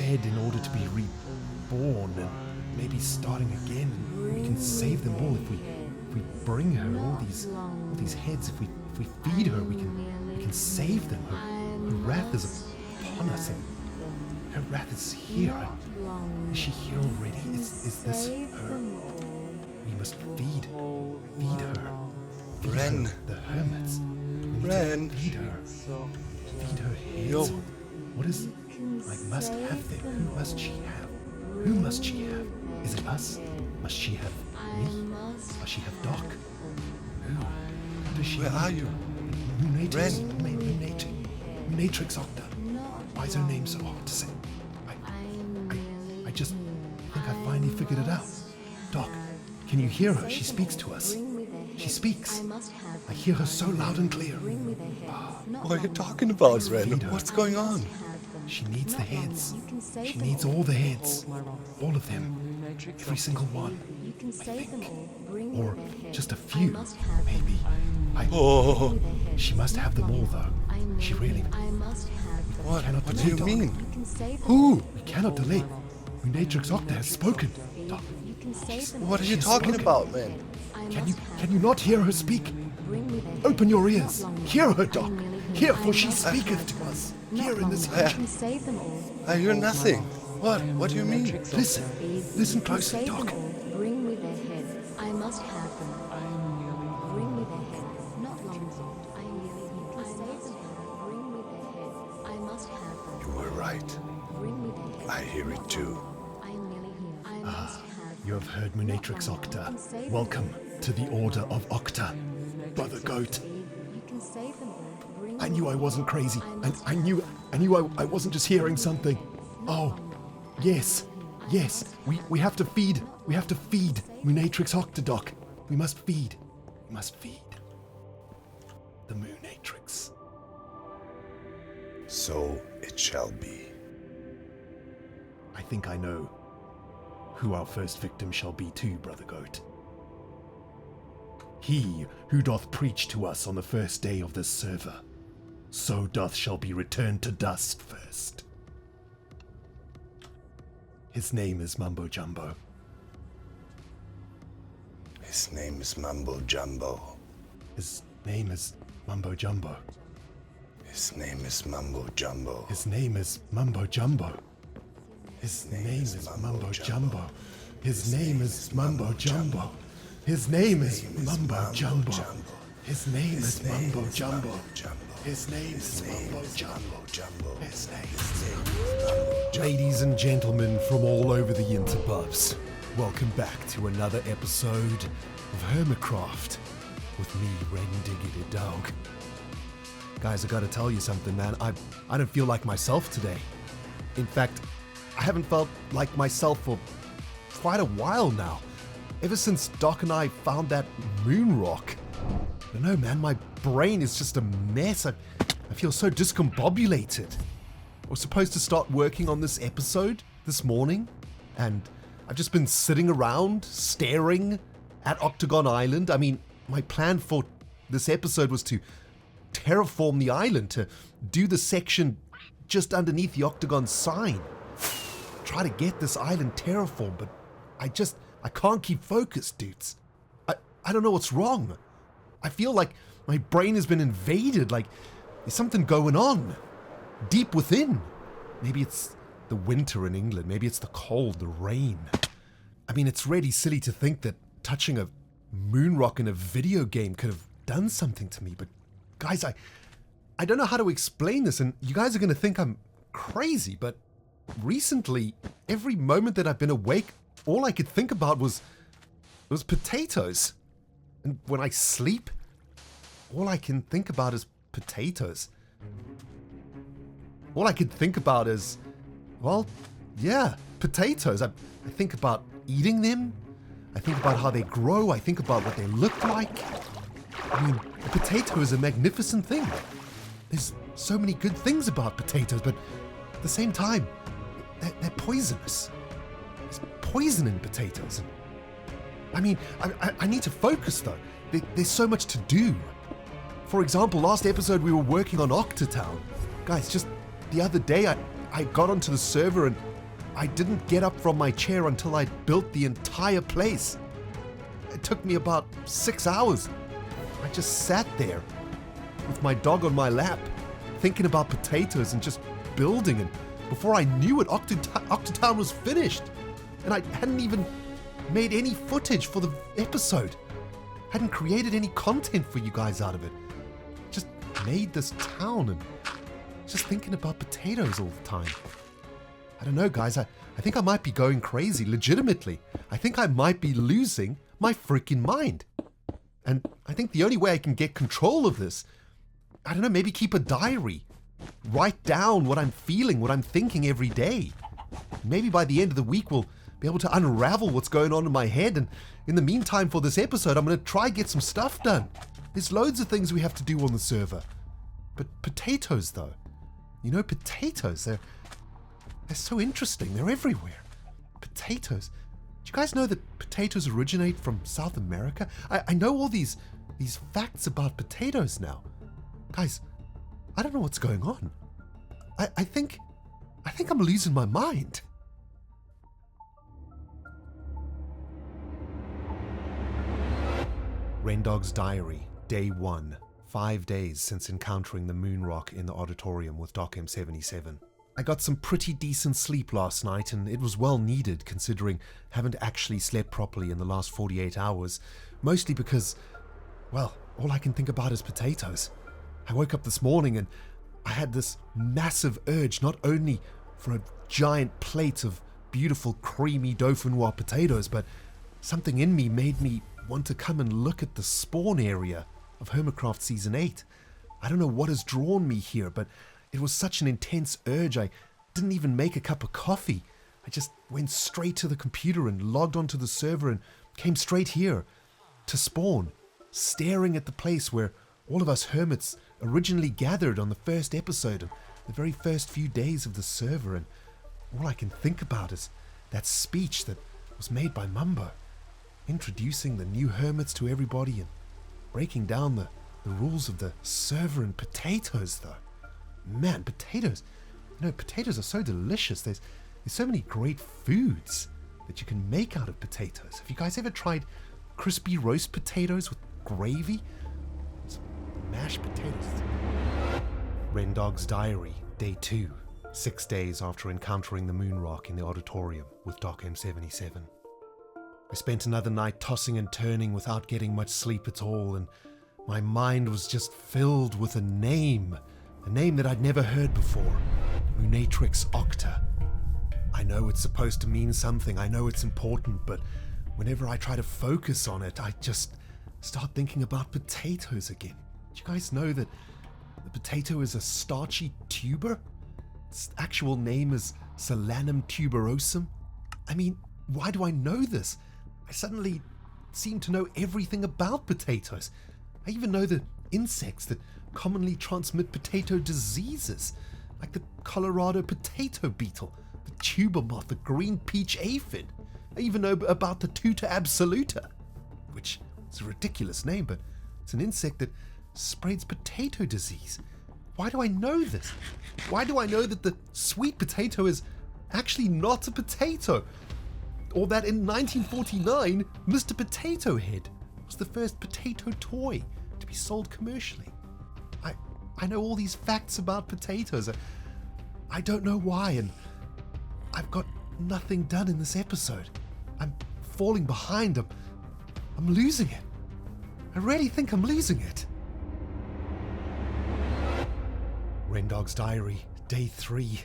dead in order to be reborn and maybe starting again. We can save them all if we bring her all these heads. If we feed her, we can save them. Her wrath is upon us, and her wrath is here. Is she here already? Is this her? We must feed her. Ren. Her, the hermits. Ren. Feed her. Feed her heads. Yo. What is? I must have them. Who must she have? Who must she have? Is it us? Must she have me? Must she have Doc? Who does she? Where are you? Hermatrix. Hermatrix Octa. Why is her name so hard to say? I just think I finally figured it out. Doc, can you hear her? She speaks to us. She speaks. I hear her so loud and clear. What are you talking about, Ren? What's going on? She needs the heads. She needs all the heads. All of them. Every single one. I think. Or just a few, maybe. She must have them all, though. She really... What? Cannot What delay, do you Doc. mean? Who? We cannot delay. Hermatrix Octa has spoken. Doc. What are you She's talking spoken. about, man? Can you not hear her speak? Open your ears. Hear her, Doc. Hear, for she speaketh to us. Here in this age. I hear nothing. What? What do you mean? Listen. Listen closely, Doc. Bring me their heads. I must have them. Bring me their heads. Not long ago. I nearly you can save them. Bring me their heads. I must have them. You were right. Bring me their heads. I hear it too. I nearly here. I must have You have heard Hermatrix Octa. Welcome to the Order of Octa. Brother Goat. You can save them all. Bring I knew I wasn't crazy, and I knew I wasn't just hearing something. Oh, yes, we have to feed Hermatrix Octa, Doc. We must feed the Moonatrix. So it shall be. I think I know who our first victim shall be too, Brother Goat. He who doth preach to us on the first day of this server, so doth shall be returned to dust first. His name is Mumbo Jumbo. His name is Mumbo Jumbo. His name is Mumbo Jumbo. His name is Mumbo Jumbo. His name is Mumbo Jumbo. His name is Mumbo Jumbo. His name is Mumbo Jumbo. His name is Mumbo Jumbo. His name is Mumbo Jumbo. His name is Mumbo Jumbo. His name is Mumbo Jumbo. Ladies and gentlemen from all over the interbubs, welcome back to another episode of HermitCraft with me, ReNDoG. Guys, I gotta tell you something, man. I don't feel like myself today. In fact, I haven't felt like myself for quite a while now. Ever since Doc and I found that moon rock. I don't know, man, my brain is just a mess. I feel so discombobulated. I was supposed to start working on this episode this morning, and I've just been sitting around staring at Octagon Island. I mean, my plan for this episode was to terraform the island, to do the section just underneath the Octagon sign. Try to get this island terraformed, but I can't keep focused, dudes. I don't know what's wrong. I feel like my brain has been invaded, like there's something going on deep within. Maybe it's the winter in England, maybe it's the cold, the rain. I mean, it's really silly to think that touching a moon rock in a video game could have done something to me, but guys, I don't know how to explain this, and you guys are going to think I'm crazy, but recently, every moment that I've been awake, all I could think about was potatoes. And when I sleep, all I can think about is potatoes. All I could think about is, well, yeah, potatoes. I think about eating them. I think about how they grow. I think about what they look like. I mean, a potato is a magnificent thing. There's so many good things about potatoes, but at the same time, they're poisonous. There's poison in potatoes. I mean, I need to focus though. There's so much to do. For example, last episode we were working on Octatown. Guys, just the other day I got onto the server and I didn't get up from my chair until I'd built the entire place. It took me about 6 hours. I just sat there with my dog on my lap, thinking about potatoes and just building. And before I knew it, Octatown was finished. And I hadn't even made any footage for the episode. Hadn't created any content for you guys out of it. Just made this town and just thinking about potatoes all the time. I don't know, guys. I think I might be going crazy, legitimately. I think I might be losing my freaking mind. And I think the only way I can get control of this, I don't know, maybe keep a diary. Write down what I'm feeling, what I'm thinking every day. Maybe by the end of the week we'll be able to unravel what's going on in my head. And in the meantime, for this episode, I'm going to try get some stuff done. There's loads of things we have to do on the server. But potatoes, though. You know, potatoes, they're so interesting. They're everywhere. Potatoes. Do you guys know that potatoes originate from South America? I know all these facts about potatoes now. Guys, I don't know what's going on. I think I'm losing my mind. ReNDoG's diary, day 1. 5 days since encountering the moon rock in the auditorium with Doc M77. I got some pretty decent sleep last night, and it was well needed considering I haven't actually slept properly in the last 48 hours, mostly because, well, all I can think about is potatoes. I woke up this morning and I had this massive urge not only for a giant plate of beautiful creamy dauphinoise potatoes, but something in me made me want to come and look at the spawn area of HermitCraft Season 8. I don't know what has drawn me here, but it was such an intense urge I didn't even make a cup of coffee. I just went straight to the computer and logged onto the server and came straight here to spawn, staring at the place where all of us hermits originally gathered on the first episode and the very first few days of the server, and all I can think about is that speech that was made by Mumbo, introducing the new hermits to everybody and breaking down the rules of the server. And potatoes, though. Man, potatoes. You know, potatoes are so delicious. There's so many great foods that you can make out of potatoes. Have you guys ever tried crispy roast potatoes with gravy? Some mashed potatoes. ReNDoG's diary, day 2. 6 days after encountering the moon rock in the auditorium with Doc M77. I spent another night tossing and turning without getting much sleep at all, and my mind was just filled with a name that I'd never heard before. Hermatrix Octa. I know it's supposed to mean something, I know it's important, but whenever I try to focus on it, I just start thinking about potatoes again. Do you guys know that the potato is a starchy tuber? Its actual name is Solanum tuberosum. I mean, why do I know this? I suddenly seem to know everything about potatoes. I even know the insects that commonly transmit potato diseases, like the Colorado potato beetle, the tuber moth, the green peach aphid. I even know about the Tuta absoluta, which is a ridiculous name, but it's an insect that spreads potato disease. Why do I know this? Why do I know that the sweet potato is actually not a potato? Or that in 1949, Mr. Potato Head was the first potato toy to be sold commercially. I know all these facts about potatoes. I don't know why, and I've got nothing done in this episode. I'm falling behind. I'm losing it. I really think I'm losing it. ReNDoG's diary, day 3.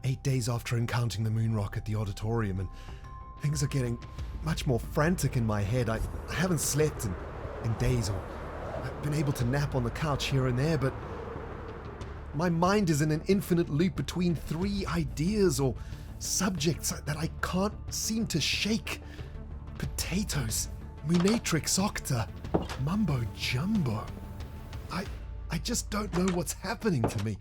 8 days after encountering the moon rock at the auditorium, and things are getting much more frantic in my head. I haven't slept in days, or I've been able to nap on the couch here and there, but my mind is in an infinite loop between 3 ideas or subjects that I can't seem to shake. Potatoes, Hermatrix Octa, Mumbo Jumbo. I just don't know what's happening to me.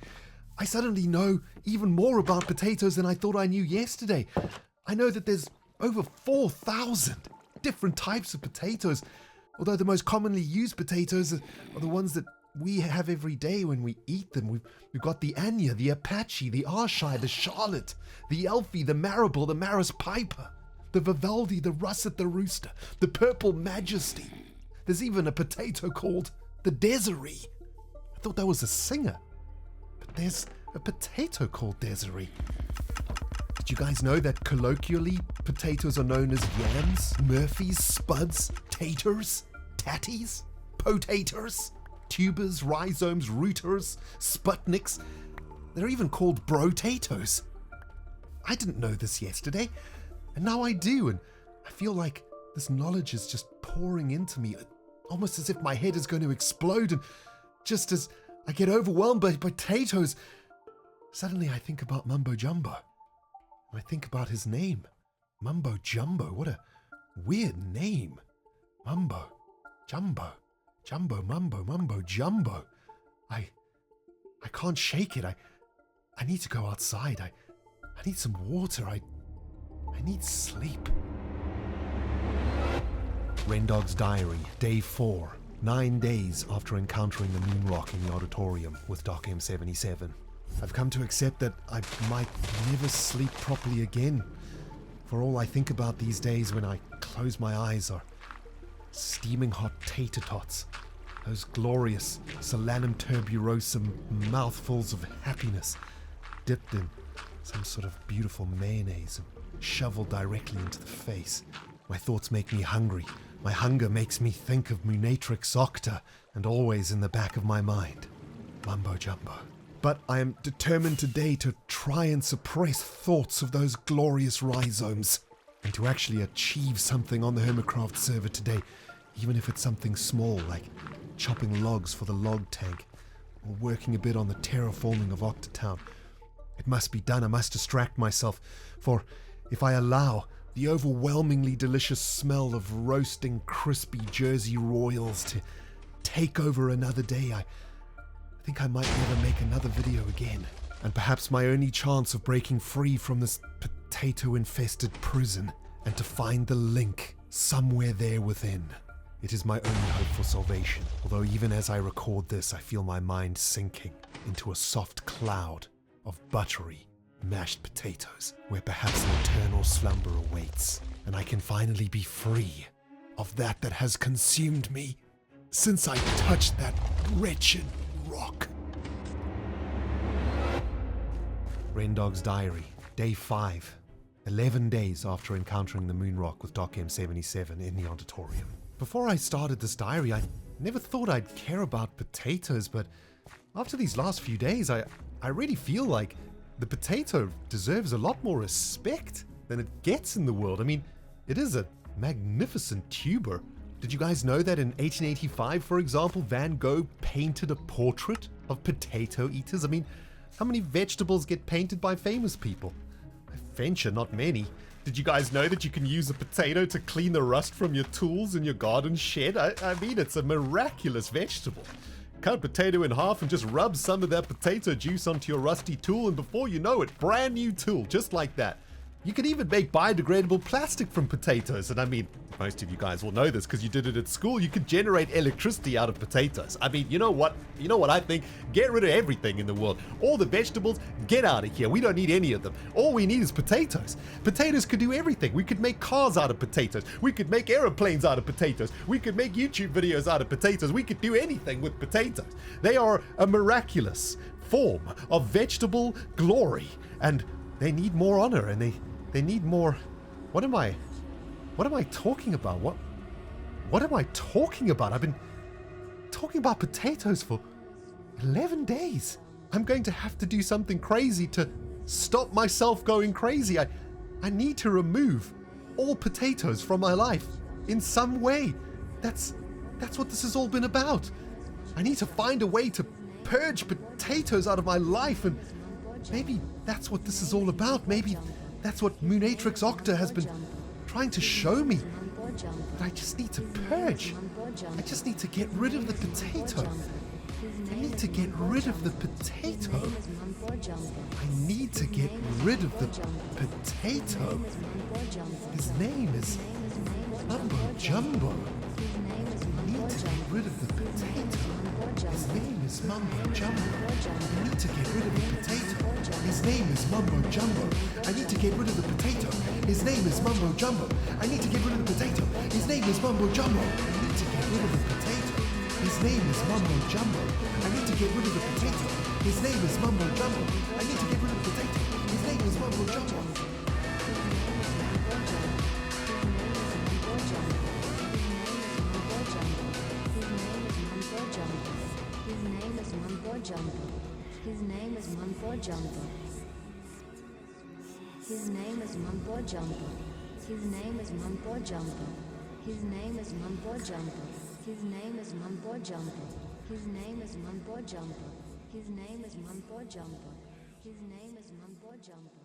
I suddenly know even more about potatoes than I thought I knew yesterday. I know that there's over 4,000 different types of potatoes, although the most commonly used potatoes are the ones that we have every day when we eat them. We've got the Anya, the Apache, the Arshai, the Charlotte, the Elfie, the Maribel, the Maris Piper, the Vivaldi, the Russet the Rooster, the Purple Majesty. There's even a potato called the Desiree. I thought that was a singer, but there's a potato called Desiree. Did you guys know that colloquially potatoes are known as yams, murphys, spuds, taters, tatties, potaters, tubers, rhizomes, rooters, sputniks? They're even called brotatoes. I didn't know this yesterday, and now I do, and I feel like this knowledge is just pouring into me, almost as if my head is going to explode, and just as I get overwhelmed by potatoes, suddenly I think about Mumbo Jumbo. I think about his name, Mumbo Jumbo. What a weird name. Mumbo Jumbo. Jumbo, Mumbo Jumbo. I can't shake it. I need to go outside. I need some water. I need sleep. ReNDoG's Diary, Day 4. 9 days after encountering the moon rock in the auditorium with DocM77. I've come to accept that I might never sleep properly again. For all I think about these days when I close my eyes are steaming hot tater tots. Those glorious solanum tuberosum mouthfuls of happiness, dipped in some sort of beautiful mayonnaise and shoveled directly into the face. My thoughts make me hungry. My hunger makes me think of Hermatrix Octa, and always in the back of my mind, Mumbo Jumbo. But I am determined today to try and suppress thoughts of those glorious rhizomes, and to actually achieve something on the HermitCraft server today, even if it's something small like chopping logs for the log tank, or working a bit on the terraforming of Octatown. It must be done. I must distract myself, for if I allow the overwhelmingly delicious smell of roasting crispy Jersey Royals to take over another day, I think I might never make another video again. And perhaps my only chance of breaking free from this potato-infested prison, and to find the link somewhere there within. It is my only hope for salvation, although even as I record this, I feel my mind sinking into a soft cloud of buttery, mashed potatoes, where perhaps an eternal slumber awaits, and I can finally be free of that has consumed me since I touched that wretched rock. ReNDoG's Diary, Day 5. 11 days after encountering the moon rock with DocM77 in the auditorium. Before I started this diary, I never thought I'd care about potatoes, but after these last few days, I really feel like the potato deserves a lot more respect than it gets in the world. I mean, it is a magnificent tuber. Did you guys know that in 1885, for example, Van Gogh painted a portrait of potato eaters? I mean, how many vegetables get painted by famous people? I venture not many. Did you guys know that you can use a potato to clean the rust from your tools in your garden shed? I mean, it's a miraculous vegetable. Cut a potato in half and just rub some of that potato juice onto your rusty tool, and before you know it, brand new tool, just like that. You can even make biodegradable plastic from potatoes, and I mean, most of you guys will know this because you did it at school. You can generate electricity out of potatoes. I mean, you know what I think? Get rid of everything in the world. All the vegetables, get out of here. We don't need any of them. All we need is potatoes. Potatoes could do everything. We could make cars out of potatoes. We could make aeroplanes out of potatoes. We could make YouTube videos out of potatoes. We could do anything with potatoes. They are a miraculous form of vegetable glory, and they need more honor, and they need more. What am I talking about? What am I talking about? I've been talking about potatoes for 11 days. I'm going to have to do something crazy to stop myself going crazy. I need to remove all potatoes from my life in some way. That's what this has all been about. I need to find a way to purge potatoes out of my life, and maybe that's what this is all about. Maybe that's what Hermatrix Octa has been trying to show me. But I just need to purge. I just need to get rid of the potato. I need to get rid of the potato. I need to get rid of the potato. His name is Mumbo Jumbo. His name is I need Mumbo to get Jumbo. rid of the potato. His name is Mumbo Jumbo. I need to get rid of the potato. His name is Mumbo Jumbo. I need to get rid of the potato. His name is Mumbo Jumbo. I need to get rid of the potato. His name is Mumbo Jumbo. I need to get rid of the potato. His name is Mumbo Jumbo. I need to get rid of the potato. His name is Mumbo Jumbo. I need to get rid of the potato. His name is Mumbo Jumbo. His name is Mumbo Jumbo. His name is Mumbo Jumbo. His name is Mumbo Jumbo. His name is Mumbo Jumbo. His name is Mumbo Jumbo. His name is Mumbo Jumbo. His name is Mumbo Jumbo. His name is Mumbo Jumbo. His name is Mumbo Jumbo.